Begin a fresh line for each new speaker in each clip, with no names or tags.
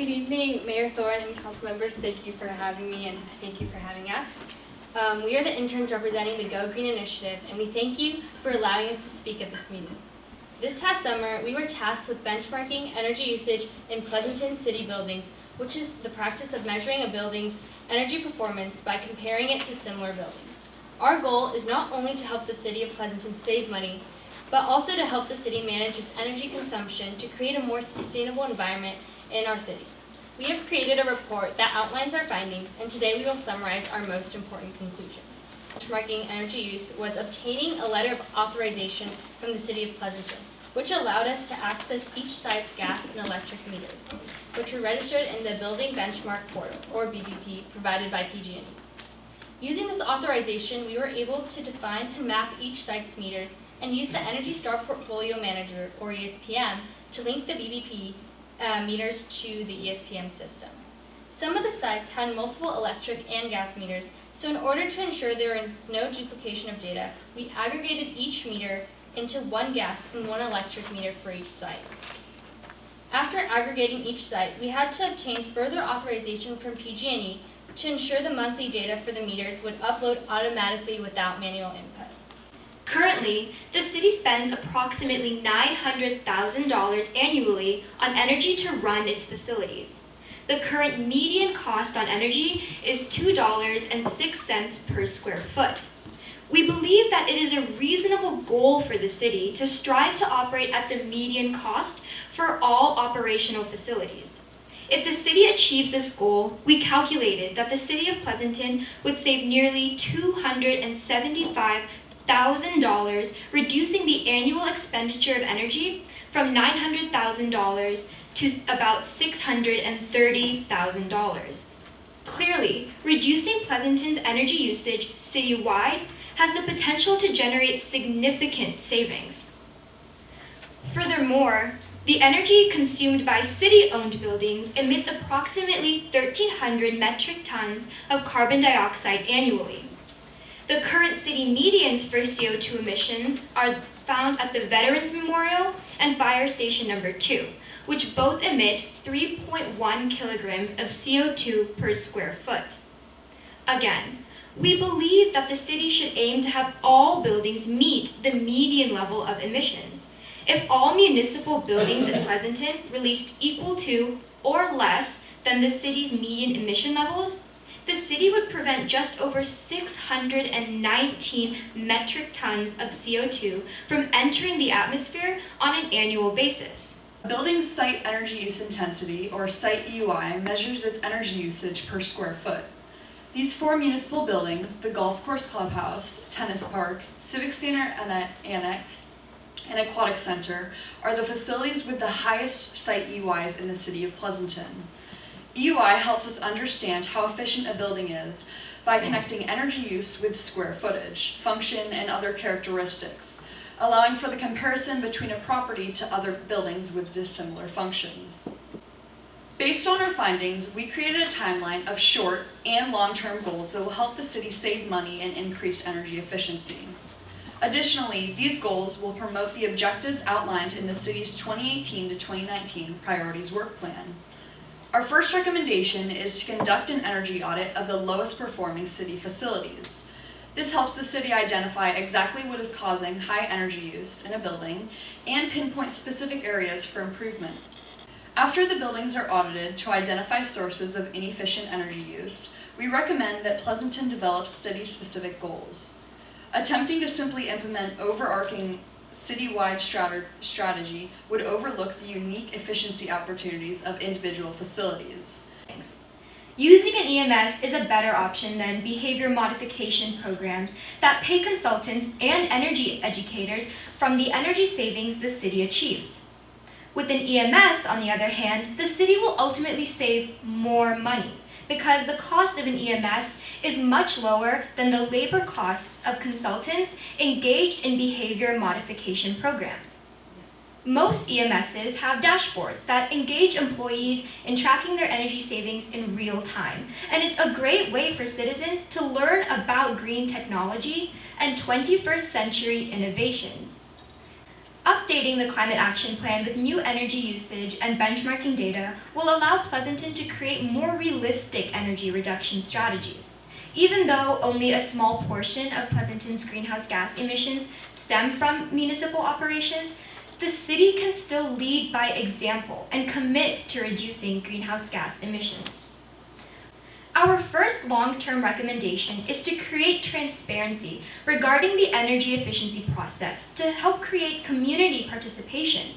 Good evening, Mayor Thorne and Councilmembers. Thank you for having me and thank you for having us. We are the interns representing the Go Green Initiative, and we thank you for allowing us to speak at this meeting. This past summer, we were tasked with benchmarking energy usage in Pleasanton city buildings, which is the practice of measuring a building's energy performance by comparing it to similar buildings. Our goal is not only to help the city of Pleasanton save money, but also to help the city manage its energy consumption to create a more sustainable environment in our city. We have created a report that outlines our findings, and today we will summarize our most important conclusions. Benchmarking energy use was obtaining a letter of authorization from the city of Pleasanton, which allowed us to access each site's gas and electric meters, which were registered in the Building Benchmark Portal, or BBP, provided by PG&E. Using this authorization, we were able to define and map each site's meters and use the Energy Star Portfolio Manager, or ESPM, to link the BBP meters to the ESPM system. Some of the sites had multiple electric and gas meters, so in order to ensure there is no duplication of data, we aggregated each meter into one gas and one electric meter for each site. After aggregating each site, we had to obtain further authorization from PG&E to ensure the monthly data for the meters would upload automatically without manual input.
Currently, the city spends approximately $900,000 annually on energy to run its facilities. The current median cost on energy is $2.06 per square foot. We believe that it is a reasonable goal for the city to strive to operate at the median cost for all operational facilities. If the city achieves this goal, we calculated that the city of Pleasanton would save nearly $275,000, reducing the annual expenditure of energy from $900,000 to about $630,000. Clearly, reducing Pleasanton's energy usage citywide has the potential to generate significant savings. Furthermore, the energy consumed by city-owned buildings emits approximately 1,300 metric tons of carbon dioxide annually. The current city medians for CO2 emissions are found at the Veterans Memorial and Fire Station Number 2, which both emit 3.1 kilograms of CO2 per square foot. Again, we believe that the city should aim to have all buildings meet the median level of emissions. If all municipal buildings in Pleasanton released equal to or less than the city's median emission levels, the city would prevent just over 619 metric tons of CO2 from entering the atmosphere on an annual basis.
A building's site energy use intensity, or site EUI, measures its energy usage per square foot. These 4 municipal buildings, the golf course clubhouse, tennis park, civic center annex, and aquatic center, are the facilities with the highest site EUIs in the city of Pleasanton. EUI helps us understand how efficient a building is by connecting energy use with square footage, function, and other characteristics, allowing for the comparison between a property to other buildings with dissimilar functions. Based on our findings, we created a timeline of short and long-term goals that will help the city save money and increase energy efficiency. Additionally, these goals will promote the objectives outlined in the city's 2018 to 2019 Priorities Work Plan. Our first recommendation is to conduct an energy audit of the lowest performing city facilities. This helps the city identify exactly what is causing high energy use in a building and pinpoint specific areas for improvement. After the buildings are audited to identify sources of inefficient energy use, we recommend that Pleasanton develops city-specific goals. Attempting to simply implement overarching citywide strategy would overlook the unique efficiency opportunities of individual facilities.
Thanks. Using an EMS is a better option than behavior modification programs that pay consultants and energy educators from the energy savings the city achieves. With an EMS, on the other hand, the city will ultimately save more money because the cost of an EMS is much lower than the labor costs of consultants engaged in behavior modification programs. Most EMSs have dashboards that engage employees in tracking their energy savings in real time, and it's a great way for citizens to learn about green technology and 21st century innovations. Updating the Climate Action Plan with new energy usage and benchmarking data will allow Pleasanton to create more realistic energy reduction strategies. Even though only a small portion of Pleasanton's greenhouse gas emissions stem from municipal operations, the city can still lead by example and commit to reducing greenhouse gas emissions. Our first long-term recommendation is to create transparency regarding the energy efficiency process to help create community participation.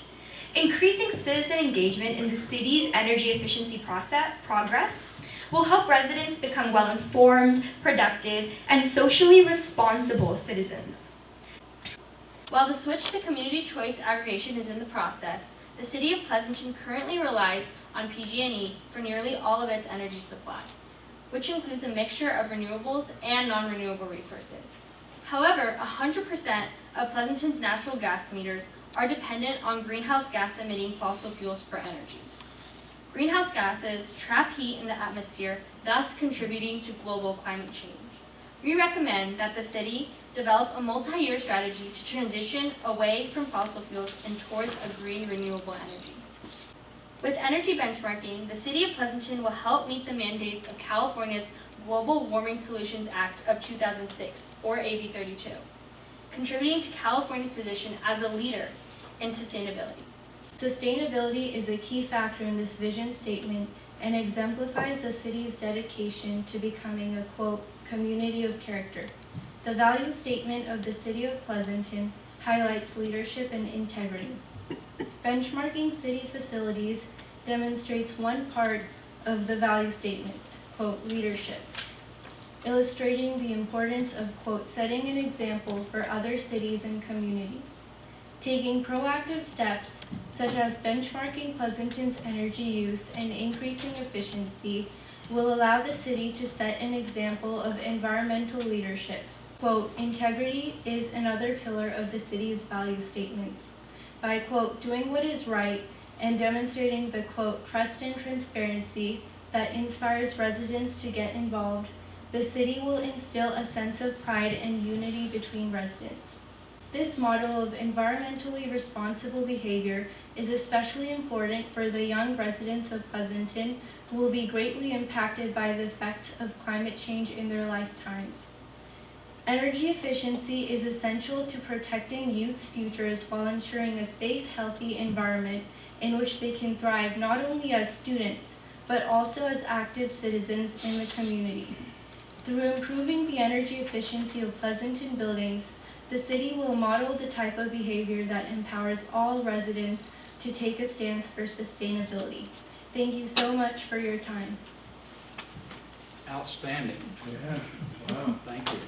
Increasing citizen engagement in the city's energy efficiency progress will help residents become well-informed, productive, and socially responsible citizens.
While the switch to community choice aggregation is in the process, the City of Pleasanton currently relies on PG&E for nearly all of its energy supply, which includes a mixture of renewables and non-renewable resources. However, 100% of Pleasanton's natural gas meters are dependent on greenhouse gas emitting fossil fuels for energy. Greenhouse gases trap heat in the atmosphere, thus contributing to global climate change. We recommend that the city develop a multi-year strategy to transition away from fossil fuels and towards a green renewable energy. With energy benchmarking, the City of Pleasanton will help meet the mandates of California's Global Warming Solutions Act of 2006, or AB 32, contributing to California's position as a leader in sustainability.
Sustainability is a key factor in this vision statement and exemplifies the city's dedication to becoming a, quote, community of character. The value statement of the City of Pleasanton highlights leadership and integrity. Benchmarking city facilities demonstrates one part of the value statements, quote, leadership, illustrating the importance of, quote, setting an example for other cities and communities. Taking proactive steps, such as benchmarking Pleasanton's energy use and increasing efficiency, will allow the city to set an example of environmental leadership. Quote, integrity is another pillar of the city's value statements. By, quote, doing what is right and demonstrating the, quote, trust and transparency that inspires residents to get involved, the city will instill a sense of pride and unity between residents. This model of environmentally responsible behavior is especially important for the young residents of Pleasanton who will be greatly impacted by the effects of climate change in their lifetimes. Energy efficiency is essential to protecting youth's futures while ensuring a safe, healthy environment in which they can thrive not only as students, but also as active citizens in the community. Through improving the energy efficiency of Pleasanton buildings, the city will model the type of behavior that empowers all residents to take a stance for sustainability. Thank you so much for your time.
Outstanding.
Yeah, wow.
Thank you.